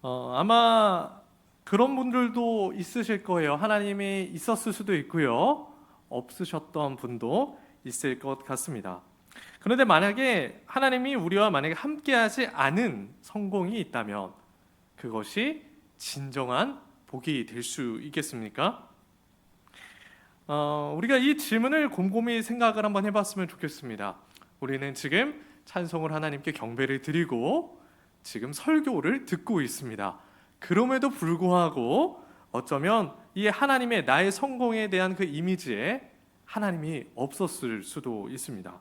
아마 그런 분들도 있으실 거예요. 하나님이 있었을 수도 있고요. 없으셨던 분도 있을 것 같습니다. 그런데 만약에 하나님이 우리와 만약에 함께하지 않은 성공이 있다면 그것이 진정한 복이 될 수 있겠습니까? 우리가 이 질문을 곰곰이 생각을 한번 해봤으면 좋겠습니다. 우리는 지금 찬송을 하나님께 경배를 드리고 지금 설교를 듣고 있습니다. 그럼에도 불구하고 어쩌면 이 하나님의 나의 성공에 대한 그 이미지에 하나님이 없었을 수도 있습니다.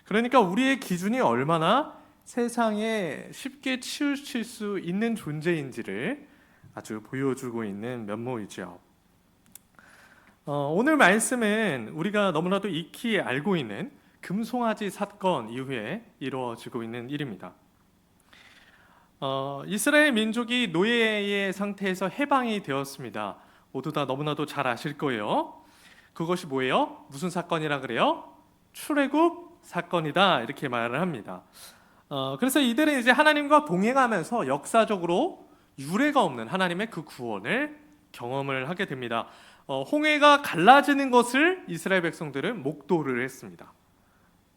그러니까 우리의 기준이 얼마나 세상에 쉽게 치우칠 수 있는 존재인지를 아주 보여주고 있는 면모이죠. 오늘 말씀은 우리가 너무나도 익히 알고 있는 금송아지 사건 이후에 이루어지고 있는 일입니다. 이스라엘 민족이 노예의 상태에서 해방이 되었습니다. 모두 다 너무나도 잘 아실 거예요. 그것이 뭐예요? 무슨 사건이라 그래요? 출애굽 사건이다 이렇게 말을 합니다. 그래서 이들은 이제 하나님과 동행하면서 역사적으로 유례가 없는 하나님의 그 구원을 경험을 하게 됩니다. 홍해가 갈라지는 것을 이스라엘 백성들은 목도를 했습니다.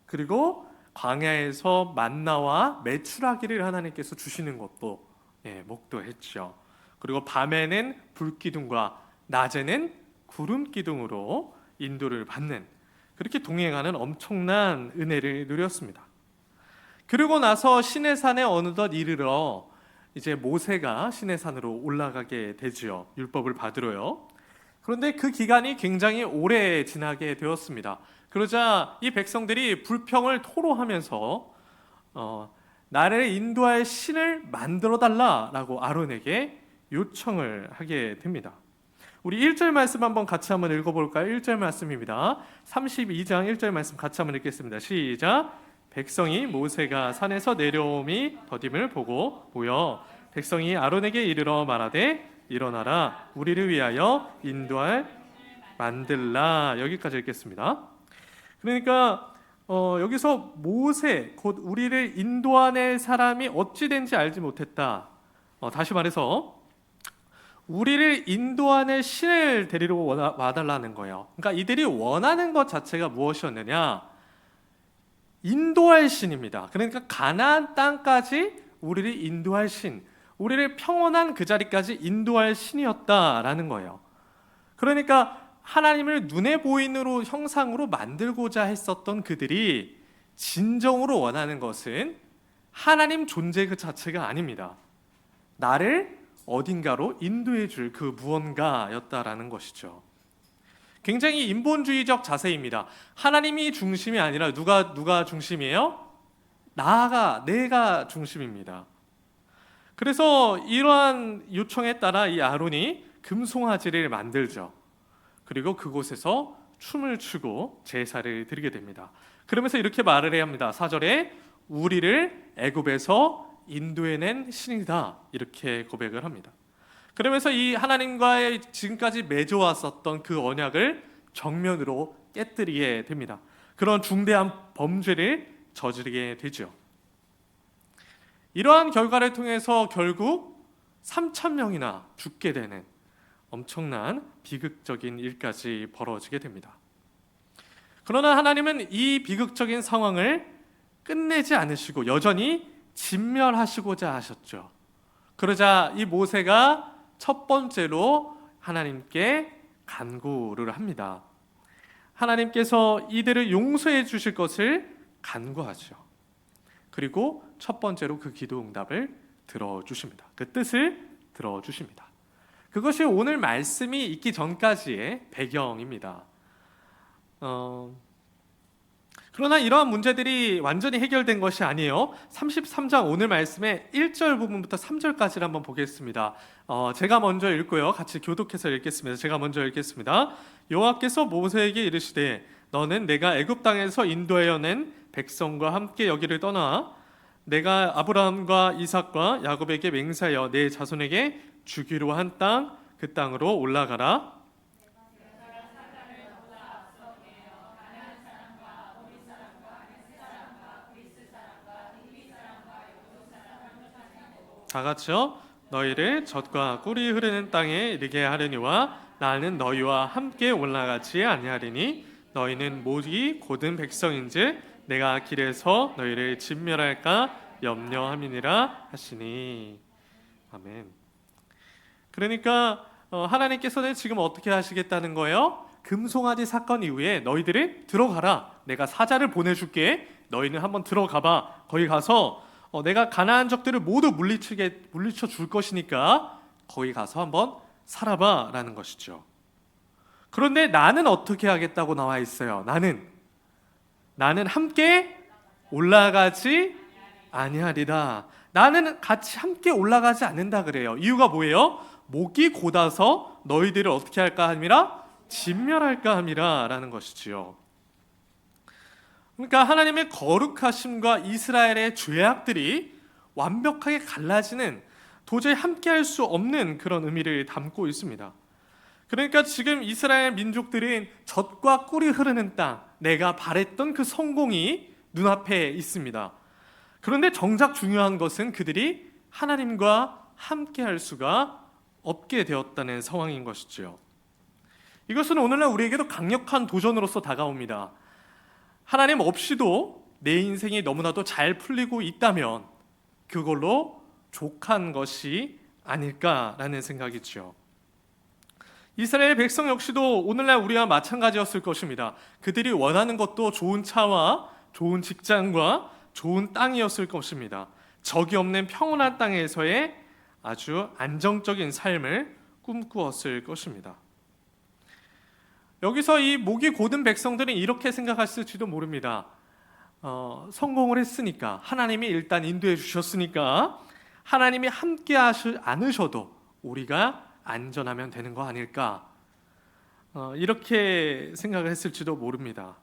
그리고 광야에서 만나와 메추라기를 하나님께서 주시는 것도 목도했죠. 그리고 밤에는 불기둥과 낮에는 구름 기둥으로 인도를 받는 그렇게 동행하는 엄청난 은혜를 누렸습니다. 그리고 나서 시내산에 어느덧 이르러 이제 모세가 시내산으로 올라가게 되지요. 율법을 받으러요. 그런데 그 기간이 굉장히 오래 지나게 되었습니다. 그러자 이 백성들이 불평을 토로하면서 나를 인도할 신을 만들어 달라라고 아론에게 요청을 하게 됩니다. 우리 1절 말씀 한번 같이 한번 읽어볼까요? 1절 말씀입니다. 32장 1절 말씀 같이 한번 읽겠습니다. 시작. 백성이 모세가 산에서 내려옴이 더딤을 보고 모여 백성이 아론에게 이르러 말하되 일어나라 우리를 위하여 인도할 만들라. 여기까지 읽겠습니다. 그러니까 여기서 모세 곧 우리를 인도하는 사람이 어찌 된지 알지 못했다. 다시 말해서 우리를 인도하는 신을 데리러 와달라는 거예요. 그러니까 이들이 원하는 것 자체가 무엇이었느냐? 인도할 신입니다. 그러니까 가나안 땅까지 우리를 인도할 신, 우리를 평온한 그 자리까지 인도할 신이었다라는 거예요. 그러니까 하나님을 눈에 보이는 형상으로 만들고자 했었던 그들이 진정으로 원하는 것은 하나님 존재 그 자체가 아닙니다. 나를 어딘가로 인도해 줄 그 무언가였다라는 것이죠. 굉장히 인본주의적 자세입니다. 하나님이 중심이 아니라 누가 중심이에요? 내가 중심입니다. 그래서 이러한 요청에 따라 이 아론이 금송아지를 만들죠. 그리고 그곳에서 춤을 추고 제사를 드리게 됩니다. 그러면서 이렇게 말을 해야 합니다. 4절에 우리를 애굽에서 인도해낸 신이다 이렇게 고백을 합니다. 그러면서 이 하나님과의 지금까지 맺어왔었던 그 언약을 정면으로 깨뜨리게 됩니다. 그런 중대한 범죄를 저지르게 되죠. 이러한 결과를 통해서 결국 3,000명이나 죽게 되는 엄청난 비극적인 일까지 벌어지게 됩니다. 그러나 하나님은 이 비극적인 상황을 끝내지 않으시고 여전히 진멸하시고자 하셨죠. 그러자 이 모세가 첫 번째로 하나님께 간구를 합니다. 하나님께서 이들을 용서해 주실 것을 간구하죠. 그리고 첫 번째로 그 기도 응답을 들어주십니다. 그 뜻을 들어주십니다. 그것이 오늘 말씀이 있기 전까지의 배경입니다. 그러나 이러한 문제들이 완전히 해결된 것이 아니에요. 33장 오늘 말씀의 1절 부분부터 3절까지를 한번 보겠습니다. 제가 먼저 읽고요. 같이 교독해서 읽겠습니다. 제가 먼저 읽겠습니다. 여호와께서 모세에게 이르시되 너는 내가 애굽 땅에서 인도하여 낸 백성과 함께 여기를 떠나 내가 아브라함과 이삭과 야곱에게 맹세하여 내 자손에게 주기로 한 땅 그 땅으로 올라가라. 다 같이요. 너희를 젖과 꿀이 흐르는 땅에 이르게 하려니와 나는 너희와 함께 올라가지 아니하리니 너희는 모두 고든 백성인즉 내가 길에서 너희를 진멸할까 염려함이니라 하시니. 아멘. 그러니까 하나님께서는 지금 어떻게 하시겠다는 거예요? 금송아지 사건 이후에 너희들이 들어가라. 내가 사자를 보내줄게. 너희는 한번 들어가봐. 거기 가서 내가 가나안 적들을 모두 물리쳐 줄 것이니까 거기 가서 한번 살아봐 라는 것이죠. 그런데 나는 어떻게 하겠다고 나와 있어요? 나는 함께 올라가지 아니하리라. 나는 같이 함께 올라가지 않는다 그래요. 이유가 뭐예요? 목이 곧아서 너희들을 어떻게 할까 함이라? 진멸할까 함이라 라는 것이지요. 그러니까 하나님의 거룩하심과 이스라엘의 죄악들이 완벽하게 갈라지는, 도저히 함께할 수 없는 그런 의미를 담고 있습니다. 그러니까 지금 이스라엘 민족들은 젖과 꿀이 흐르는 땅, 내가 바랬던 그 성공이 눈앞에 있습니다. 그런데 정작 중요한 것은 그들이 하나님과 함께할 수가 없게 되었다는 상황인 것이죠. 이것은 오늘날 우리에게도 강력한 도전으로서 다가옵니다. 하나님 없이도 내 인생이 너무나도 잘 풀리고 있다면 그걸로 족한 것이 아닐까라는 생각이죠. 이스라엘 백성 역시도 오늘날 우리와 마찬가지였을 것입니다. 그들이 원하는 것도 좋은 차와 좋은 직장과 좋은 땅이었을 것입니다. 적이 없는 평온한 땅에서의 아주 안정적인 삶을 꿈꾸었을 것입니다. 여기서 이 목이 고든 백성들은 이렇게 생각했을지도 모릅니다. 성공을 했으니까, 하나님이 일단 인도해 주셨으니까 하나님이 함께 하지 않으셔도 우리가 안전하면 되는 거 아닐까, 이렇게 생각을 했을지도 모릅니다.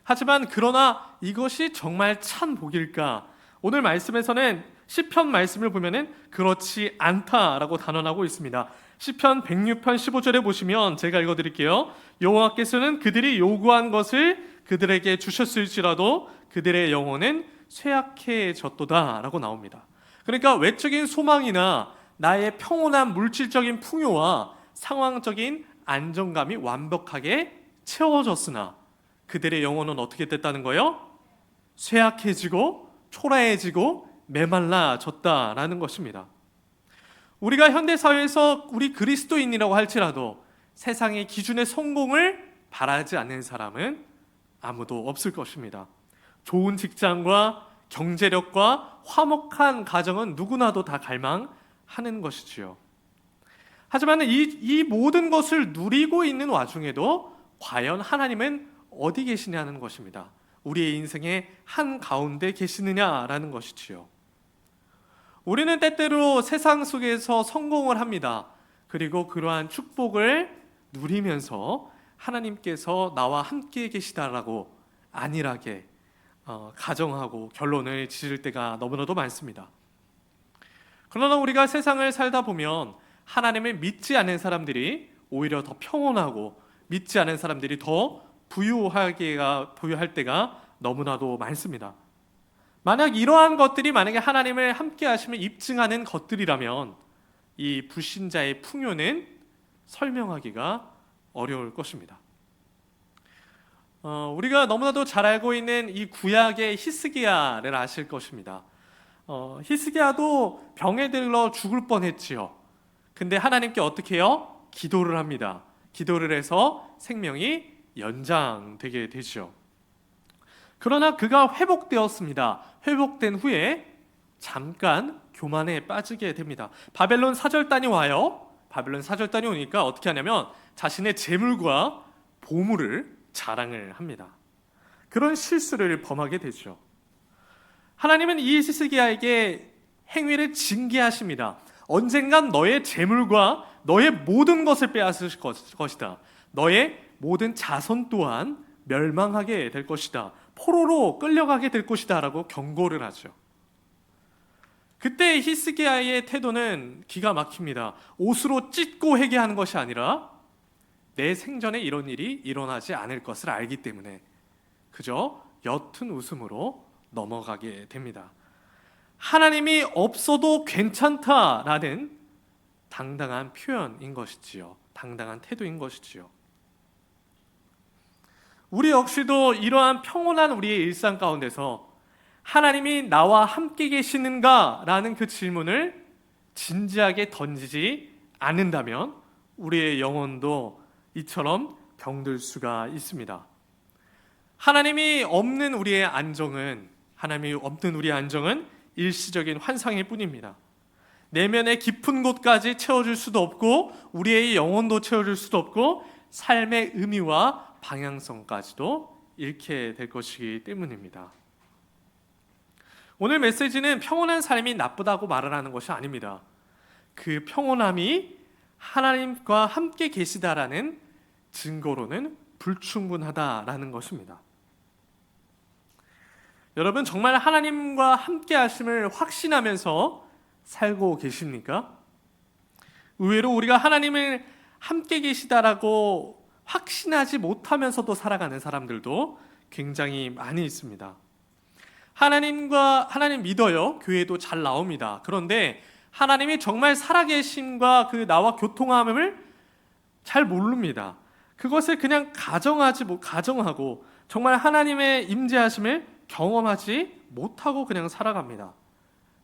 하지만 그러나 이것이 정말 참 복일까? 오늘 말씀에서는 시편 말씀을 보면은 그렇지 않다라고 단언하고 있습니다. 시편 106편 15절에 보시면 제가 읽어드릴게요. 여호와께서는 그들이 요구한 것을 그들에게 주셨을지라도 그들의 영혼은 쇠약해졌도다 라고 나옵니다. 그러니까 외적인 소망이나 나의 평온한 물질적인 풍요와 상황적인 안정감이 완벽하게 채워졌으나 그들의 영혼은 어떻게 됐다는 거예요? 쇠약해지고 초라해지고 메말라졌다라는 것입니다. 우리가 현대사회에서 우리 그리스도인이라고 할지라도 세상의 기준의 성공을 바라지 않는 사람은 아무도 없을 것입니다. 좋은 직장과 경제력과 화목한 가정은 누구나도 다 갈망하는 것이지요. 하지만 이 모든 것을 누리고 있는 와중에도 과연 하나님은 어디 계시냐는 것입니다. 우리의 인생의 한가운데 계시느냐라는 것이지요. 우리는 때때로 세상 속에서 성공을 합니다. 그리고 그러한 축복을 누리면서 하나님께서 나와 함께 계시다라고 안일하게 가정하고 결론을 지을 때가 너무나도 많습니다. 그러나 우리가 세상을 살다 보면 하나님을 믿지 않은 사람들이 오히려 더 평온하고 믿지 않은 사람들이 더 부유할 때가 너무나도 많습니다. 만약 이러한 것들이 만약에 하나님을 함께 하시면 입증하는 것들이라면 이 불신자의 풍요는 설명하기가 어려울 것입니다. 우리가 너무나도 잘 알고 있는 이 구약의 히스기야를 아실 것입니다. 히스기야도 병에 들러 죽을 뻔했지요. 근데 하나님께 어떻게 해요? 기도를 합니다. 기도를 해서 생명이 연장되게 되죠. 그러나 그가 회복되었습니다. 회복된 후에 잠깐 교만에 빠지게 됩니다. 바벨론 사절단이 와요. 바벨론 사절단이 오니까 어떻게 하냐면 자신의 재물과 보물을 자랑을 합니다. 그런 실수를 범하게 되죠. 하나님은 이 히스기야에게 행위를 징계하십니다. 언젠간 너의 재물과 너의 모든 것을 빼앗을 것이다. 너의 모든 자손 또한 멸망하게 될 것이다. 포로로 끌려가게 될 것이다 라고 경고를 하죠. 그때 히스기야의 태도는 기가 막힙니다. 옷으로 찢고 회개하는 것이 아니라 내 생전에 이런 일이 일어나지 않을 것을 알기 때문에 그저 옅은 웃음으로 넘어가게 됩니다. 하나님이 없어도 괜찮다라는 당당한 표현인 것이지요. 당당한 태도인 것이지요. 우리 역시도 이러한 평온한 우리의 일상 가운데서 하나님이 나와 함께 계시는가? 라는 그 질문을 진지하게 던지지 않는다면 우리의 영혼도 이처럼 병들 수가 있습니다. 하나님이 없는 우리의 안정은 일시적인 환상일 뿐입니다. 내면의 깊은 곳까지 채워줄 수도 없고 우리의 영혼도 채워줄 수도 없고 삶의 의미와 방향성까지도 잃게 될 것이기 때문입니다. 오늘 메시지는 평온한 삶이 나쁘다고 말을 하는 것이 아닙니다. 그 평온함이 하나님과 함께 계시다라는 증거로는 불충분하다라는 것입니다. 여러분 정말 하나님과 함께 하심을 확신하면서 살고 계십니까? 의외로 우리가 하나님을 함께 계시다라고 확신하지 못하면서도 살아가는 사람들도 굉장히 많이 있습니다. 하나님 믿어요. 교회도 잘 나옵니다. 그런데 하나님이 정말 살아계심과 그 나와 교통함을 잘 모릅니다. 그것을 그냥 가정하고 정말 하나님의 임재하심을 경험하지 못하고 그냥 살아갑니다.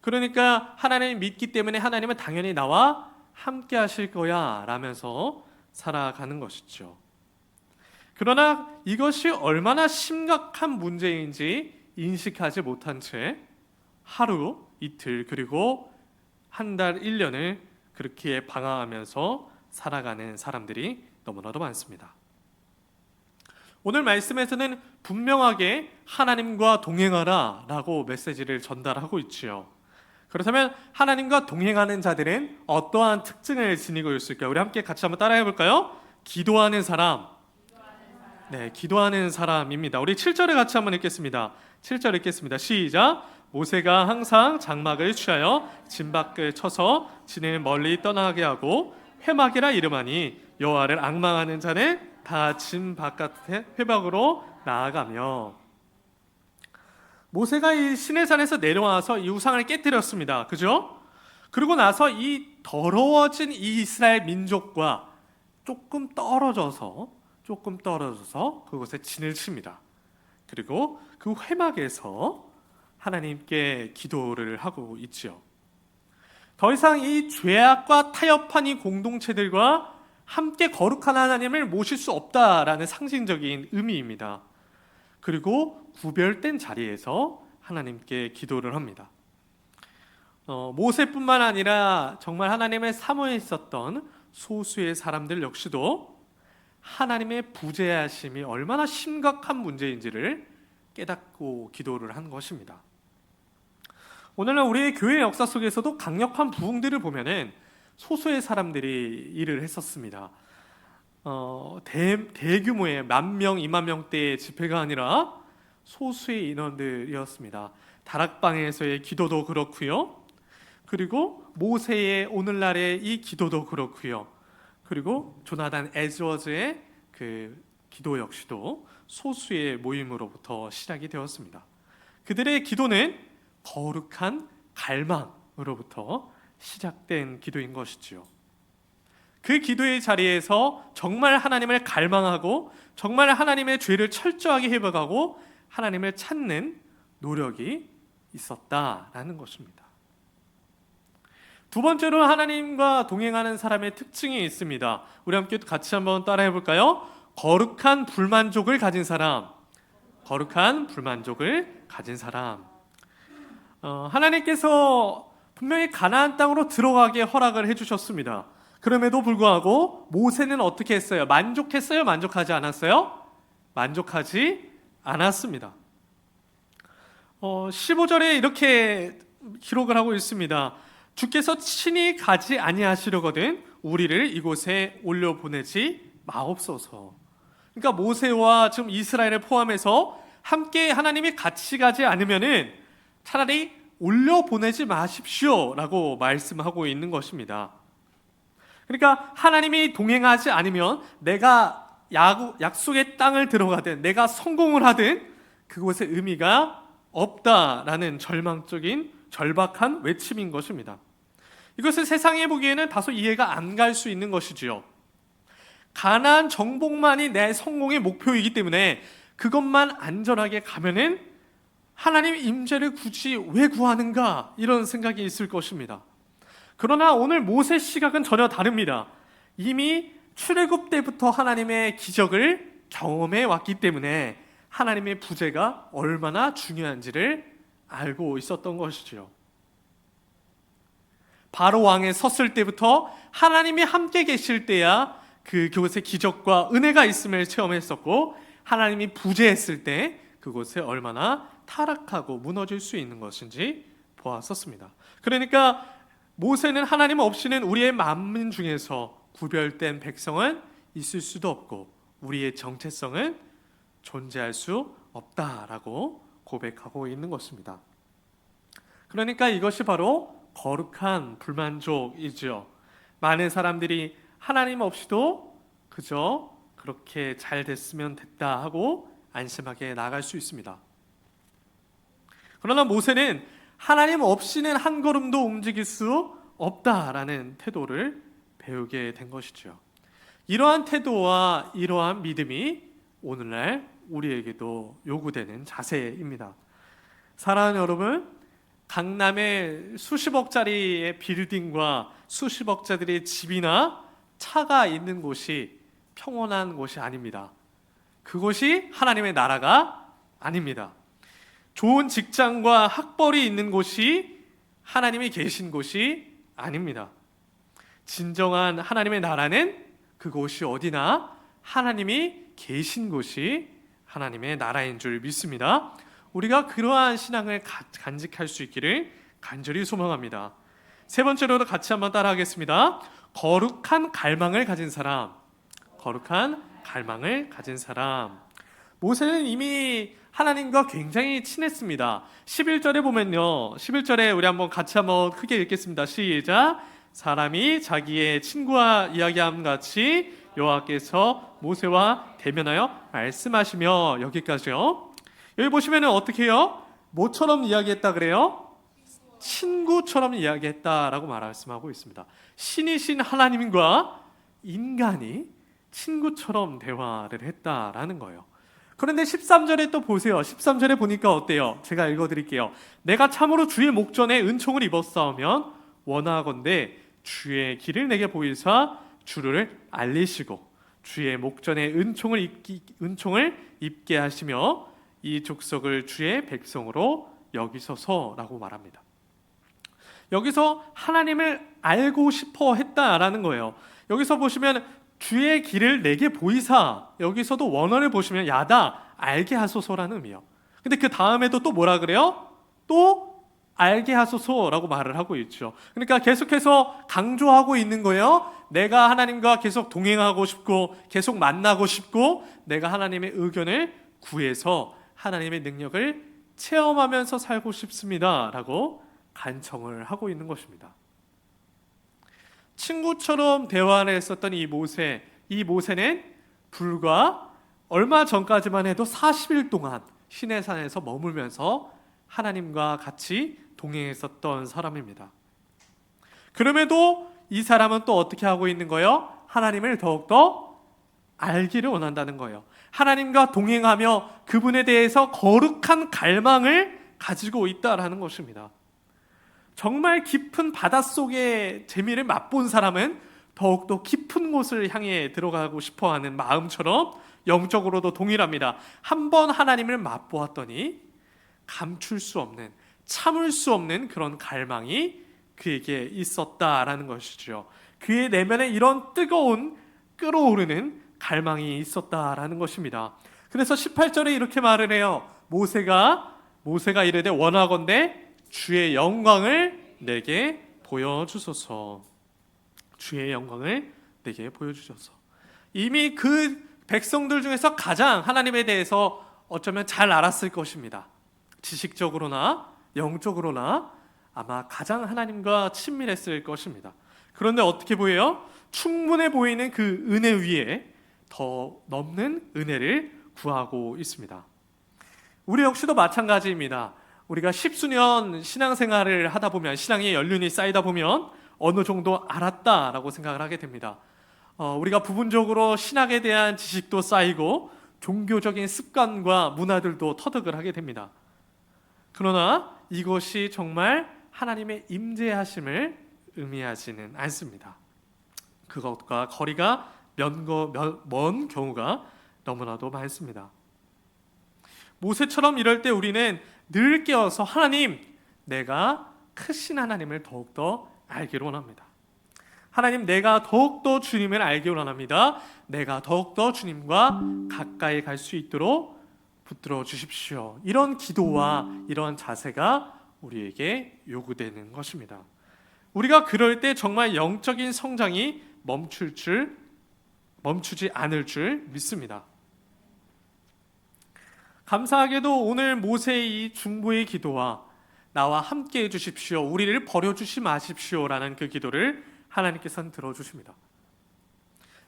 그러니까 하나님을 믿기 때문에 하나님은 당연히 나와 함께 하실 거야 라면서 살아가는 것이죠. 그러나 이것이 얼마나 심각한 문제인지 인식하지 못한 채 하루, 이틀, 그리고 한 달, 1년을 그렇게 방황하면서 살아가는 사람들이 너무나도 많습니다. 오늘 말씀에서는 분명하게 하나님과 동행하라 라고 메시지를 전달하고 있지요. 그렇다면 하나님과 동행하는 자들은 어떠한 특징을 지니고 있을까요? 우리 함께 같이 한번 따라해 볼까요? 기도하는 사람. 네, 기도하는 사람입니다. 우리 7절을 같이 한번 읽겠습니다. 7절 읽겠습니다. 시작. 모세가 항상 장막을 취하여 진 밖을 쳐서 진을 멀리 떠나게 하고 회막이라 이름하니 여호와를 앙망하는 자는 다 진 바깥에 회막으로 나아가며. 모세가 이 시내산에서 내려와서 이 우상을 깨뜨렸습니다. 그죠? 그리고 나서 이 더러워진 이 이스라엘 민족과 조금 떨어져서 그곳에 진을 칩니다. 그리고 그 회막에서 하나님께 기도를 하고 있지요. 더 이상 이 죄악과 타협한 이 공동체들과 함께 거룩한 하나님을 모실 수 없다라는 상징적인 의미입니다. 그리고 구별된 자리에서 하나님께 기도를 합니다. 모세뿐만 아니라 정말 하나님의 사모에 있었던 소수의 사람들 역시도 하나님의 부재하심이 얼마나 심각한 문제인지를 깨닫고 기도를 한 것입니다. 오늘날 우리의 교회 역사 속에서도 강력한 부흥들을 보면은 소수의 사람들이 일을 했었습니다. 대규모의 10,000명, 20,000명대의 집회가 아니라 소수의 인원들이었습니다. 다락방에서의 기도도 그렇고요. 그리고 모세의 오늘날의 이 기도도 그렇고요. 그리고 조나단 에즈워즈의 그 기도 역시도 소수의 모임으로부터 시작이 되었습니다. 그들의 기도는 거룩한 갈망으로부터 시작된 기도인 것이지요. 그 기도의 자리에서 정말 하나님을 갈망하고 정말 하나님의 죄를 철저하게 회복하고 하나님을 찾는 노력이 있었다라는 것입니다. 두 번째로 하나님과 동행하는 사람의 특징이 있습니다. 우리 함께 같이 한번 따라해 볼까요? 거룩한 불만족을 가진 사람. 거룩한 불만족을 가진 사람. 하나님께서 분명히 가나안 땅으로 들어가게 허락을 해주셨습니다. 그럼에도 불구하고 모세는 어떻게 했어요? 만족했어요? 만족하지 않았어요? 만족하지 않았습니다. 15절에 이렇게 기록을 하고 있습니다. 주께서 친히 가지 아니하시려거든 우리를 이곳에 올려보내지 마옵소서. 그러니까 모세와 지금 이스라엘을 포함해서 함께 하나님이 같이 가지 않으면은 차라리 올려보내지 마십시오 라고 말씀하고 있는 것입니다. 그러니까 하나님이 동행하지 않으면 내가 약속의 땅을 들어가든 내가 성공을 하든 그곳에 의미가 없다라는 절망적인 절박한 외침인 것입니다. 이것은 세상에 보기에는 다소 이해가 안 갈 수 있는 것이지요. 가나안 정복만이 내 성공의 목표이기 때문에 그것만 안전하게 가면은 하나님 임재를 굳이 왜 구하는가, 이런 생각이 있을 것입니다. 그러나 오늘 모세 시각은 전혀 다릅니다. 이미 출애굽 때부터 하나님의 기적을 경험해 왔기 때문에 하나님의 부재가 얼마나 중요한지를 알고 있었던 것이지요. 바로 왕에 섰을 때부터 하나님이 함께 계실 때야 그곳에 기적과 은혜가 있음을 체험했었고, 하나님이 부재했을 때 그곳에 얼마나 타락하고 무너질 수 있는 것인지 보았었습니다. 그러니까 모세는 하나님 없이는 우리의 만민 중에서 구별된 백성은 있을 수도 없고 우리의 정체성은 존재할 수 없다라고 고백하고 있는 것입니다. 그러니까 이것이 바로 거룩한 불만족이죠. 많은 사람들이 하나님 없이도 그저 그렇게 잘 됐으면 됐다 하고 안심하게 나아갈 수 있습니다. 그러나 모세는 하나님 없이는 한 걸음도 움직일 수 없다라는 태도를 배우게 된 것이죠. 이러한 태도와 이러한 믿음이 오늘날 우리에게도 요구되는 자세입니다. 사랑하는 여러분, 강남에 수십억짜리의 빌딩과 수십억짜리의 집이나 차가 있는 곳이 평온한 곳이 아닙니다. 그곳이 하나님의 나라가 아닙니다. 좋은 직장과 학벌이 있는 곳이 하나님이 계신 곳이 아닙니다. 진정한 하나님의 나라는 그곳이 어디나 하나님이 계신 곳이 하나님의 나라인 줄 믿습니다. 우리가 그러한 신앙을 간직할 수 있기를 간절히 소망합니다. 세 번째로도 같이 한번 따라하겠습니다. 거룩한 갈망을 가진 사람. 거룩한 갈망을 가진 사람. 모세는 이미 하나님과 굉장히 친했습니다. 11절에 보면요, 11절에 우리 한번 같이 한번 크게 읽겠습니다. 시작. 사람이 자기의 친구와 이야기함 같이 여호와께서 모세와 대면하여 말씀하시며, 여기까지요. 여기 보시면은 어떻게 해요? 뭐처럼 이야기했다 그래요? 친구처럼 이야기했다라고 말씀하고 있습니다. 신이신 하나님과 인간이 친구처럼 대화를 했다라는 거예요. 그런데 13절에 또 보세요. 13절에 보니까 어때요? 제가 읽어드릴게요. 내가 참으로 주의 목전에 은총을 입었사오면 원하건대 주의 길을 내게 보이사 주를 알리시고 주의 목전에 은총을 입게 하시며 이 족속을 주의 백성으로 여기소서라고 말합니다. 여기서 하나님을 알고 싶어 했다라는 거예요. 여기서 보시면 주의 길을 내게 보이사, 여기서도 원어를 보시면 야다, 알게 하소서라는 의미요. 근데 그 다음에도 또 뭐라 그래요? 또 알게 하소서라고 말을 하고 있죠. 그러니까 계속해서 강조하고 있는 거예요. 내가 하나님과 계속 동행하고 싶고 계속 만나고 싶고 내가 하나님의 의견을 구해서 하나님의 능력을 체험하면서 살고 싶습니다 라고 간청을 하고 있는 것입니다. 친구처럼 대화를 했었던 이 모세는 불과 얼마 전까지만 해도 40일 동안 시내산에서 머물면서 하나님과 같이 동행했었던 사람입니다. 그럼에도 이 사람은 또 어떻게 하고 있는 거예요? 하나님을 더욱더 알기를 원한다는 거예요. 하나님과 동행하며 그분에 대해서 거룩한 갈망을 가지고 있다라는 것입니다. 정말 깊은 바닷속의 재미를 맛본 사람은 더욱더 깊은 곳을 향해 들어가고 싶어하는 마음처럼 영적으로도 동일합니다. 한번 하나님을 맛보았더니 감출 수 없는, 참을 수 없는 그런 갈망이 그에게 있었다라는 것이죠. 그의 내면에 이런 뜨거운 끓어오르는 갈망이 있었다라는 것입니다. 그래서 18절에 이렇게 말을 해요. 모세가 이르되 원하건대 주의 영광을 내게 보여주소서. 주의 영광을 내게 보여주소서. 이미 그 백성들 중에서 가장 하나님에 대해서 어쩌면 잘 알았을 것입니다. 지식적으로나 영적으로나 아마 가장 하나님과 친밀했을 것입니다. 그런데 어떻게 보여요? 충분해 보이는 그 은혜 위에 더 넘는 은혜를 구하고 있습니다. 우리 역시도 마찬가지입니다. 우리가 십수년 신앙생활을 하다 보면, 신앙의 연륜이 쌓이다 보면 어느 정도 알았다라고 생각을 하게 됩니다. 우리가 부분적으로 신학에 대한 지식도 쌓이고 종교적인 습관과 문화들도 터득을 하게 됩니다. 그러나 이것이 정말 하나님의 임재하심을 의미하지는 않습니다. 그것과 거리가 먼 경우가 너무나도 많습니다. 모세처럼 이럴 때 우리는 늘 깨어서 하나님, 내가 크신 하나님을 더욱더 알기를 원합니다. 하나님, 내가 더욱더 주님을 알기를 원합니다. 내가 더욱더 주님과 가까이 갈 수 있도록 붙들어 주십시오. 이런 기도와 이런 자세가 우리에게 요구되는 것입니다. 우리가 그럴 때 정말 영적인 성장이 멈추지 않을 줄 믿습니다. 감사하게도 오늘 모세의 이 중보의 기도와 나와 함께 해주십시오, 우리를 버려주지 마십시오라는 그 기도를 하나님께서는 들어주십니다.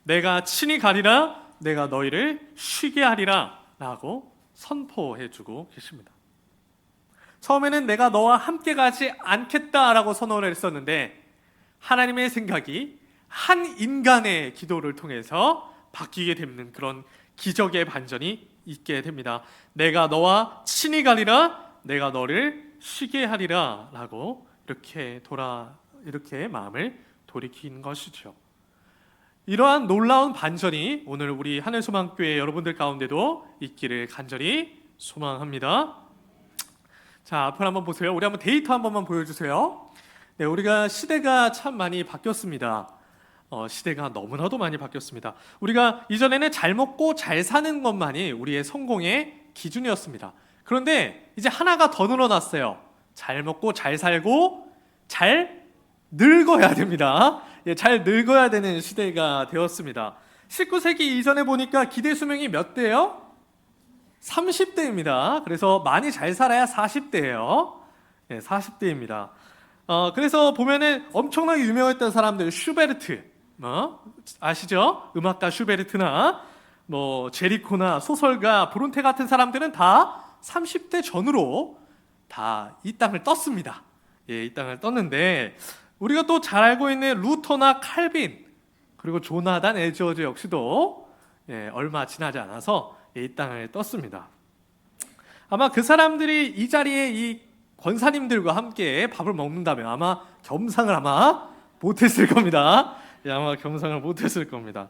내가 친히 가리라, 내가 너희를 쉬게 하리라 라고 선포해주고 계십니다. 처음에는 내가 너와 함께 가지 않겠다라고 선언을 했었는데 하나님의 생각이 한 인간의 기도를 통해서 바뀌게 되는 그런 기적의 반전이 있게 됩니다. 내가 너와 친히 가리라, 내가 너를 쉬게 하리라 라고 이렇게 마음을 돌이킨 것이죠. 이러한 놀라운 반전이 오늘 우리 하늘소망교회 여러분들 가운데도 있기를 간절히 소망합니다. 자, 앞을 한번 보세요. 우리 한번 데이터 한 번만 보여주세요. 네, 우리가 시대가 참 많이 바뀌었습니다. 시대가 너무나도 많이 바뀌었습니다. 우리가 이전에는 잘 먹고 잘 사는 것만이 우리의 성공의 기준이었습니다. 그런데 이제 하나가 더 늘어났어요. 잘 먹고 잘 살고 잘 늙어야 됩니다. 잘 늙어야 되는 시대가 되었습니다. 19세기 이전에 보니까 기대 수명이 몇 대예요? 30대입니다. 그래서 많이 잘 살아야 40대예요. 40대입니다. 그래서 보면은 엄청나게 유명했던 사람들, 슈베르트, 아시죠? 음악가 슈베르트나 제리코나 소설가 브론테 같은 사람들은 다 30대 전으로 다 이 땅을 떴습니다. 이 땅을 떴는데 우리가 또 잘 알고 있는 루터나 칼빈, 그리고 조나단 에드워즈 역시도 얼마 지나지 않아서 이 땅을 떴습니다. 아마 그 사람들이 이 자리에 이 권사님들과 함께 밥을 먹는다면 아마 겸상을 못했을 겁니다. 아마 겸상을 못했을 겁니다.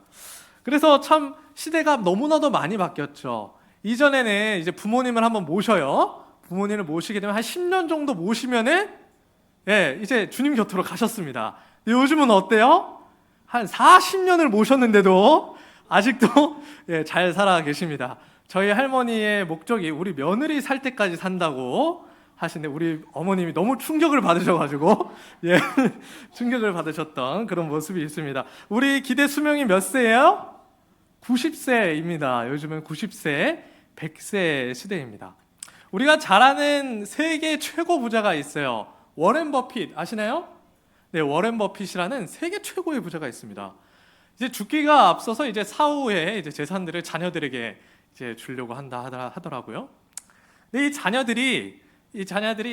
그래서 참 시대가 너무나도 많이 바뀌었죠. 이전에는 이제 부모님을 한번 모셔요. 부모님을 모시게 되면 한 10년 정도 모시면은 이제 주님 곁으로 가셨습니다. 요즘은 어때요? 한 40년을 모셨는데도 아직도 잘 살아 계십니다. 저희 할머니의 목적이 우리 며느리 살 때까지 산다고 하시는데 우리 어머님이 너무 충격을 받으셔가지고 충격을 받으셨던 그런 모습이 있습니다. 우리 기대 수명이 몇 세예요? 90세입니다. 요즘은 90세, 100세 시대입니다. 우리가 잘 아는 세계 최고 부자가 있어요. 워렌 버핏 아시나요? 네, 워렌 버핏이라는 세계 최고의 부자가 있습니다. 이제 죽기가 앞서서 이제 사후에 이제 재산들을 자녀들에게 이제 주려고 하더라고요. 근데 이 자녀들이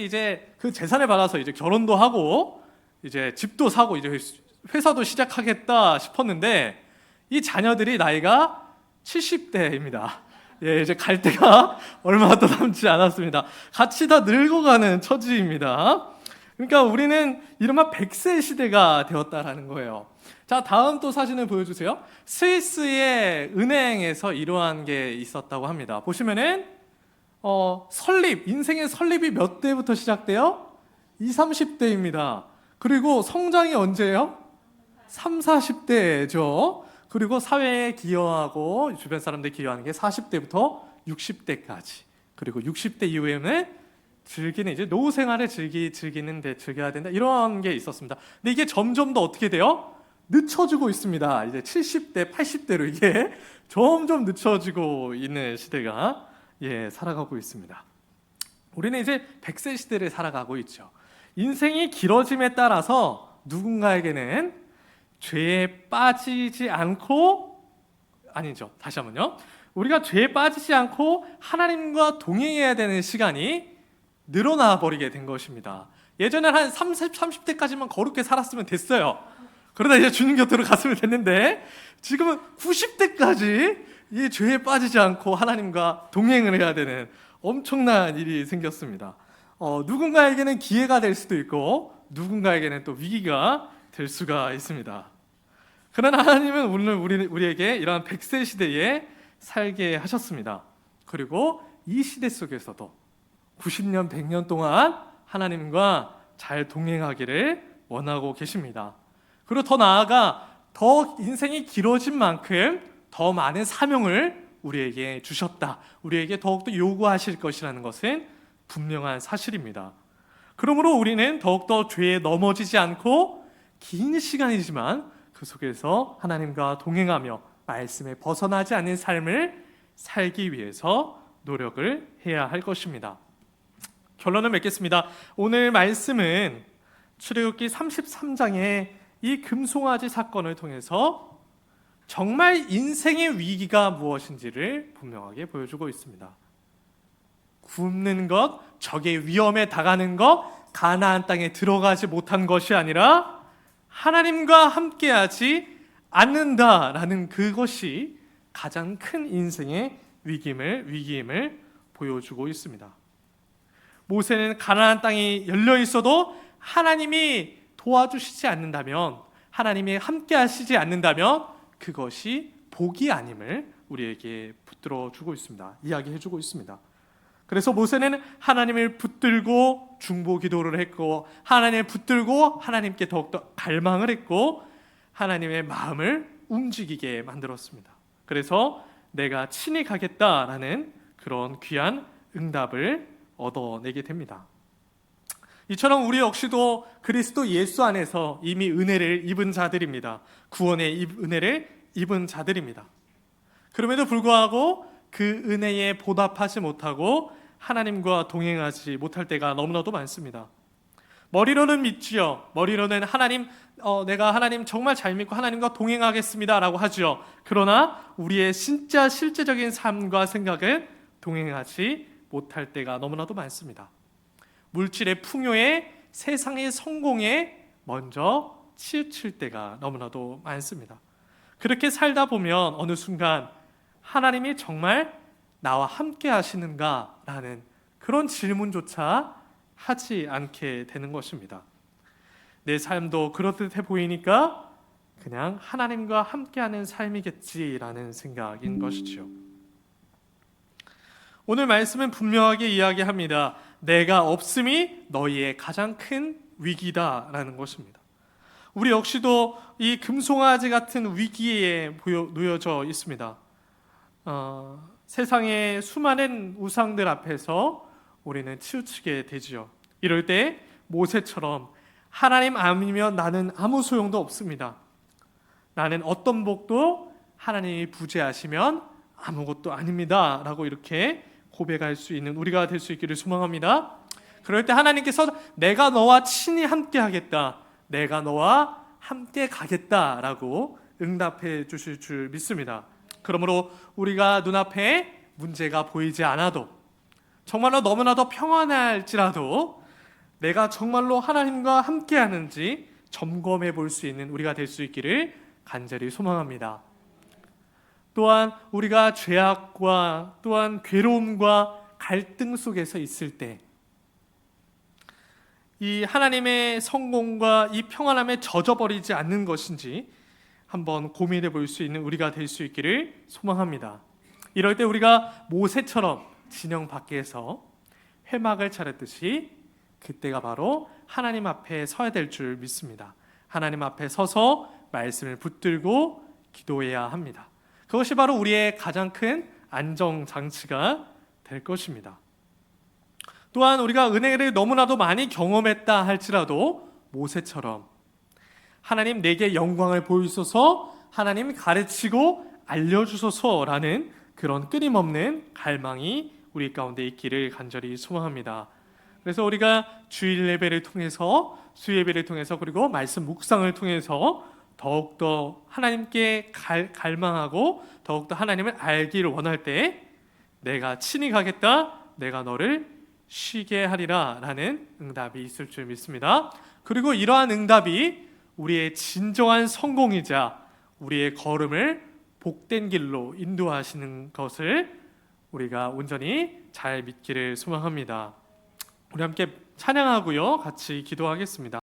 이제 그 재산을 받아서 이제 결혼도 하고 이제 집도 사고 이제 회사도 시작하겠다 싶었는데 이 자녀들이 나이가 70대입니다. 이제 갈 때가 얼마 더 남지 않았습니다. 같이 다 늙어가는 처지입니다. 그러니까 우리는 이른바 100세 시대가 되었다라는 거예요. 자, 다음 또 사진을 보여주세요. 스위스의 은행에서 이러한 게 있었다고 합니다. 보시면은 인생의 설립이 몇 대부터 시작돼요? 20, 30대입니다. 그리고 성장이 언제예요? 30, 40대죠. 그리고 사회에 기여하고 주변 사람들 기여하는 게 40대부터 60대까지. 그리고 60대 이후에는 이제 노후 생활을 즐겨야 된다. 이런 게 있었습니다. 근데 이게 점점 더 어떻게 돼요? 늦춰지고 있습니다. 이제 70대, 80대로 이게 점점 늦춰지고 있는 시대가 살아가고 있습니다. 우리는 이제 100세 시대를 살아가고 있죠. 인생이 길어짐에 따라서 누군가에게는 죄에 빠지지 않고 다시 한번요. 우리가 죄에 빠지지 않고 하나님과 동행해야 되는 시간이 늘어나 버리게 된 것입니다. 예전엔 한 30대까지만 거룩하게 살았으면 됐어요. 그러다 이제 주님 곁으로 갔으면 됐는데 지금은 90대까지 이 죄에 빠지지 않고 하나님과 동행을 해야 되는 엄청난 일이 생겼습니다. 누군가에게는 기회가 될 수도 있고 누군가에게는 또 위기가 될 수가 있습니다. 그러나 하나님은 오늘 우리에게 이러한 100세 시대에 살게 하셨습니다. 그리고 이 시대 속에서도 90년, 100년 동안 하나님과 잘 동행하기를 원하고 계십니다. 그리고 더 나아가 더 인생이 길어진 만큼 더 많은 사명을 우리에게 주셨다. 우리에게 더욱더 요구하실 것이라는 것은 분명한 사실입니다. 그러므로 우리는 더욱더 죄에 넘어지지 않고 긴 시간이지만 그 속에서 하나님과 동행하며 말씀에 벗어나지 않는 삶을 살기 위해서 노력을 해야 할 것입니다. 결론을 맺겠습니다. 오늘 말씀은 출애굽기 33장의 이 금송아지 사건을 통해서 정말 인생의 위기가 무엇인지를 분명하게 보여주고 있습니다. 굶는 것, 적의 위험에 당하는 것, 가나안 땅에 들어가지 못한 것이 아니라 하나님과 함께하지 않는다라는 그것이 가장 큰 인생의 위기임을 보여주고 있습니다. 모세는 가나안 땅이 열려 있어도 하나님이 도와주시지 않는다면, 하나님이 함께하시지 않는다면 그것이 복이 아님을 우리에게 붙들어 주고 있습니다. 이야기해 주고 있습니다. 그래서 모세는 하나님을 붙들고 중보 기도를 했고, 하나님을 붙들고 하나님께 더욱더 갈망을 했고, 하나님의 마음을 움직이게 만들었습니다. 그래서 내가 친히 가겠다라는 그런 귀한 응답을 얻어내게 됩니다. 이처럼 우리 역시도 그리스도 예수 안에서 이미 은혜를 입은 자들입니다. 구원의 은혜를 입은 자들입니다. 그럼에도 불구하고 그 은혜에 보답하지 못하고 하나님과 동행하지 못할 때가 너무나도 많습니다. 머리로는 믿지요. 머리로는 하나님, 내가 하나님 정말 잘 믿고 하나님과 동행하겠습니다 라고 하죠. 그러나 우리의 진짜 실제적인 삶과 생각은 동행하지 못할 때가 너무나도 많습니다. 물질의 풍요에, 세상의 성공에 먼저 치우칠 때가 너무나도 많습니다. 그렇게 살다 보면 어느 순간 하나님이 정말 나와 함께 하시는가라는 그런 질문조차 하지 않게 되는 것입니다. 내 삶도 그렇듯해 보이니까 그냥 하나님과 함께하는 삶이겠지라는 생각인 것이죠. 오늘 말씀은 분명하게 이야기합니다. 내가 없음이 너희의 가장 큰 위기다라는 것입니다. 우리 역시도 이 금송아지 같은 위기에 놓여져 있습니다. 세상의 수많은 우상들 앞에서 우리는 치우치게 되지요. 이럴 때 모세처럼 하나님 아니면 나는 아무 소용도 없습니다. 나는 어떤 복도 하나님이 부재하시면 아무것도 아닙니다 라고 이렇게 고백할 수 있는 우리가 될 수 있기를 소망합니다. 그럴 때 하나님께서 내가 너와 친히 함께 하겠다, 내가 너와 함께 가겠다라고 응답해 주실 줄 믿습니다. 그러므로 우리가 눈앞에 문제가 보이지 않아도, 정말로 너무나도 평안할지라도 내가 정말로 하나님과 함께 하는지 점검해 볼 수 있는 우리가 될 수 있기를 간절히 소망합니다. 또한 우리가 죄악과 또한 괴로움과 갈등 속에서 있을 때 이 하나님의 성공과 이 평안함에 젖어버리지 않는 것인지 한번 고민해 볼 수 있는 우리가 될 수 있기를 소망합니다. 이럴 때 우리가 모세처럼 진영 밖에서 회막을 차렸듯이 그때가 바로 하나님 앞에 서야 될 줄 믿습니다. 하나님 앞에 서서 말씀을 붙들고 기도해야 합니다. 그것이 바로 우리의 가장 큰 안정장치가 될 것입니다. 또한 우리가 은혜를 너무나도 많이 경험했다 할지라도 모세처럼 하나님 내게 영광을 보이소서, 하나님 가르치고 알려주소서라는 그런 끊임없는 갈망이 우리 가운데 있기를 간절히 소망합니다. 그래서 우리가 주일 예배를 통해서, 수예배를 통해서, 그리고 말씀 묵상을 통해서 더욱더 하나님께 갈망하고 더욱더 하나님을 알기를 원할 때 내가 친히 가겠다, 내가 너를 쉬게 하리라 라는 응답이 있을 줄 믿습니다. 그리고 이러한 응답이 우리의 진정한 성공이자 우리의 걸음을 복된 길로 인도하시는 것을 우리가 온전히 잘 믿기를 소망합니다. 우리 함께 찬양하고요, 같이 기도하겠습니다.